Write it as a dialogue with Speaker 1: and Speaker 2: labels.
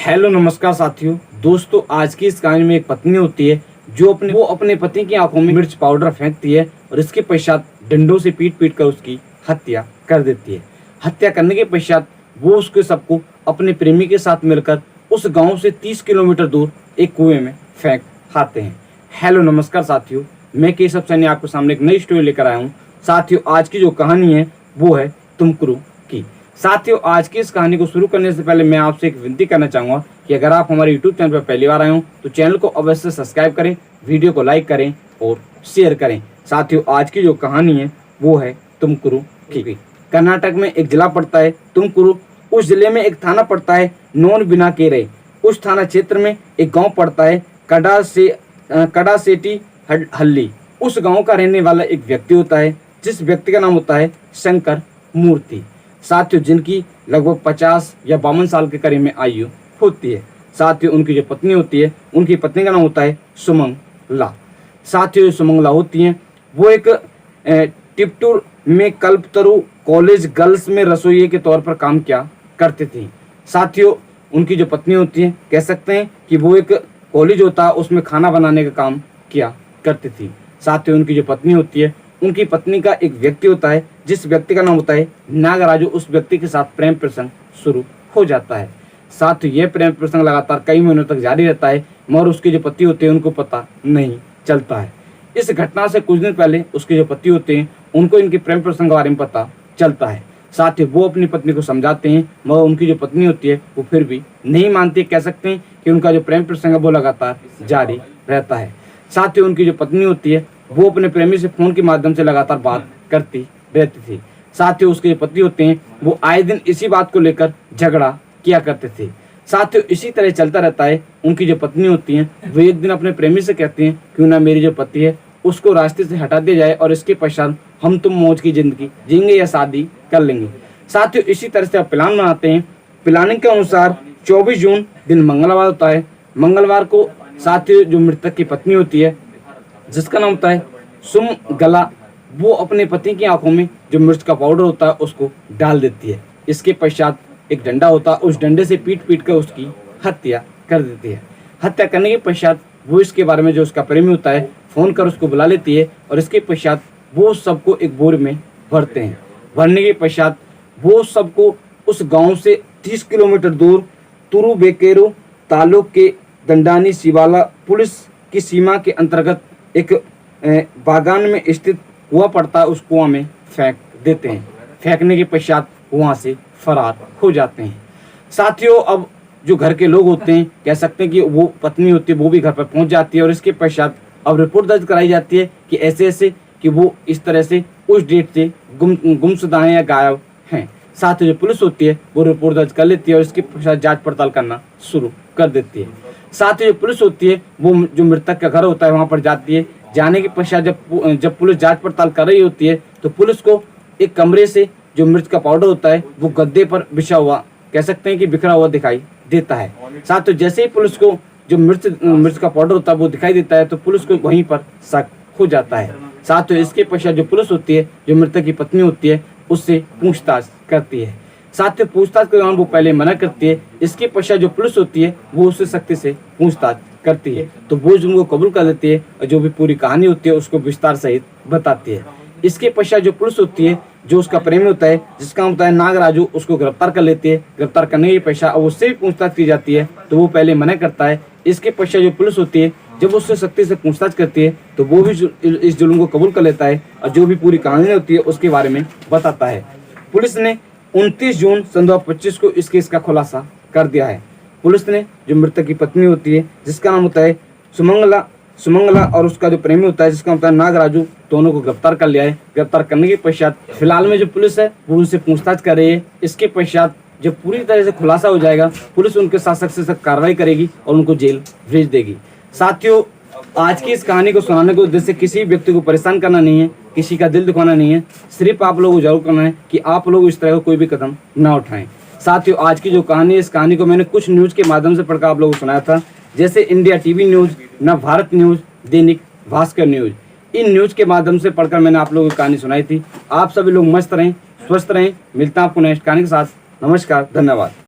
Speaker 1: Hello नमस्कार साथियों। दोस्तों, आज की इस कहानी में एक पत्नी होती है जो अपने पति की आंखों में मिर्च पाउडर फेंकती है और इसके पश्चात डंडों से पीट पीट कर उसकी हत्या कर देती है। हत्या करने के पश्चात वो उसके सबको अपने प्रेमी के साथ मिलकर उस गांव से 30 किलोमीटर दूर एक कुएं में फेंक आते हैं। हेलो नमस्कार साथियों, मैं केशव सैनी आपके सामने एक नई स्टोरी लेकर आया हूँ। साथियों, आज की जो कहानी है वो है तुमकुरू की। साथियों, आज की इस कहानी को शुरू करने से पहले मैं आपसे एक विनती करना चाहूँगा कि अगर आप हमारे यूट्यूब चैनल पर पहली बार आए हो तो चैनल को अवश्य सब्सक्राइब करें, वीडियो को लाइक करें और शेयर करें। साथियों, आज की जो कहानी है वो है तुमकुरू की। कर्नाटक में एक जिला पड़ता है तुमकुरू। उस जिले में एक थाना पड़ता है नोन बिना केरे। उस थाना क्षेत्र में एक गाँव पड़ता है कडासेटी हल्ली। उस गाँव का रहने वाला एक व्यक्ति होता है जिस व्यक्ति का नाम होता है शंकर मूर्ति। साथियों, जिनकी लगभग 50 या 52 साल के करीब में आयु होती है। साथियों, उनकी जो पत्नी होती है उनकी पत्नी का नाम होता है सुमंगला। साथियों, जो सुमंगला होती हैं वो एक टिप्टूर में कल्पतरु कॉलेज गर्ल्स में रसोइये के तौर पर काम किया करती थी। साथियों, उनकी जो पत्नी होती है कह सकते हैं कि वो एक कॉलेज होता है उसमें खाना बनाने का काम किया करती थी। साथियों, उनकी जो पत्नी होती है उनकी पत्नी का एक व्यक्ति होता है जिस व्यक्ति का नाम होता है नागराजू। उस व्यक्ति के साथ प्रेम प्रसंग शुरू हो जाता है। साथियों, यह प्रेम प्रसंग लगातार कई महीनों तक जारी रहता है मगर उसके जो पति होते हैं उनको पता नहीं चलता है। इस घटना से कुछ दिन पहले उसके जो पति होते हैं उनको इनके प्रेम प्रसंग के बारे में पता चलता है। साथियों, वो अपनी पत्नी को समझाते हैं मगर उनकी जो पत्नी होती है वो फिर भी नहीं मानती। कह सकते हैं कि उनका जो प्रेम प्रसंग है वो लगातार जारी रहता है। साथियों, उनकी जो पत्नी होती है वो अपने प्रेमी से फोन के माध्यम से लगातार बात करती रहती थी। साथियों, उसके जो पति होते हैं वो आए दिन इसी बात को लेकर झगड़ा किया करते थे। साथियों, इसी तरह चलता रहता है। उनकी जो पत्नी होती हैं वो एक दिन अपने प्रेमी से कहती हैं क्यों ना मेरी जो पति है उसको रास्ते से हटा दिया जाए और इसके पश्चात हम तुम मौज की जिंदगी जिएंगे या शादी कर लेंगे। साथियों, इसी तरह से आप प्लान बनाते हैं। प्लानिंग के अनुसार 24 जून दिन मंगलवार होता है। मंगलवार को साथियों, जो मृतक की पत्नी होती है जिसका नाम होता है सुमंगला, वो अपने पति की आंखों में जो मिर्च का पाउडर होता है उसको डाल देती है। इसके पश्चात एक डंडा होता है, उस डंडे से पीट पीट कर उसकी हत्या कर देती है। हत्या करने के पश्चात वो इसके बारे में जो उसका प्रेमी होता है फोन कर उसको बुला लेती है और इसके पश्चात वो सबको एक बोरे में भरते हैं। भरने के पश्चात वो सबको उस गांव से 30 किलोमीटर दूर तुरुबेकेरू तालुक के दंडानी शिवाला पुलिस की सीमा के अंतर्गत एक बागान में स्थित कुआं पड़ता है, उस कुआं में फेंक देते हैं। फेंकने के पश्चात वहां से फरार हो जाते हैं। साथियों, अब जो घर के लोग होते हैं कह सकते हैं कि वो पत्नी होती है वो भी घर पर पहुंच जाती है और इसके पश्चात अब रिपोर्ट दर्ज कराई जाती है कि ऐसे ऐसे कि वो इस तरह से उस डेट से गुमशुदा हैं या गायब हैं। साथ ही जो पुलिस होती है वो रिपोर्ट दर्ज कर लेती है और इसके पश्चात जांच पड़ताल करना शुरू कर देती है। साथ ही जो पुलिस होती है वो जो मृतक का घर होता है वहां पर जाती है। जाने के पश्चात जब पुलिस जांच पड़ताल कर रही होती है तो पुलिस को एक कमरे से जो मिर्च का पाउडर होता है वो गद्दे पर बिछा हुआ, कह सकते हैं कि बिखरा हुआ दिखाई देता है। साथ ही जैसे ही पुलिस को जो मिर्च का पाउडर होता है वो दिखाई देता है तो पुलिस को वहीं पर शक हो जाता है। साथ ही इसके पश्चात जो पुलिस होती है जो मृतक की पत्नी होती है उससे पूछताछ करती है। साथ ही पूछताछ के दौरान वो पहले मना करती है। इसके पश्चात जो पुलिस होती है वो उससे सख्ती से पूछताछ करती है तो वो जुर्म को कबूल कर लेती है और जो भी पूरी कहानी होती है उसको विस्तार सहित बताती है। इसके पश्चात जो पुलिस होती है जो उसका प्रेमी होता है जिसका नाम होता है नागराजू, उसको गिरफ्तार कर लेती है। गिरफ्तार करने के पश्चात उससे भी पूछताछ की जाती है तो वो पहले मना करता है। इसके पश्चात जो पुलिस होती है जब उससे सख्ती से पूछताछ करती है तो वो भी इस जुल्म को कबूल कर लेता है और जो भी पूरी कहानी होती है उसके बारे में बताता है। पुलिस ने 29 जून सन 2025 को इस केस का खुलासा कर दिया है। पुलिस ने जो मृतक की पत्नी होती है जिसका नाम होता है सुमंगला और उसका जो प्रेमी होता है जिसका होता है नागराजू, दोनों को गिरफ्तार कर लिया है। गिरफ्तार करने के पश्चात फिलहाल में जो पुलिस है वो उनसे पूछताछ कर रही है। इसके पश्चात जब पूरी तरह से खुलासा हो जाएगा पुलिस उनके साथ सख्त से सख्त कार्रवाई करेगी और उनको जेल भेज देगी। साथियों, आज की इस कहानी को सुनाने के उद्देश्य किसी व्यक्ति को परेशान करना नहीं है, किसी का दिल दुखाना नहीं है। सिर्फ आप लोगों को जरूर करना है कि आप लोग इस तरह का कोई भी कदम ना उठाएं। साथियों, आज की जो कहानी है इस कहानी को मैंने कुछ न्यूज के माध्यम से पढ़कर आप लोगों को सुनाया था, जैसे India TV news, Navbharat news, Dainik Bhaskar news. In news के माध्यम से पढ़कर मैंने आप लोगों को कहानी सुनाई थी। आप सभी लोग मस्त रहें, स्वस्थ रहें। मिलता हूं आपको नेक्स्ट कहानी के साथ। नमस्कार, धन्यवाद।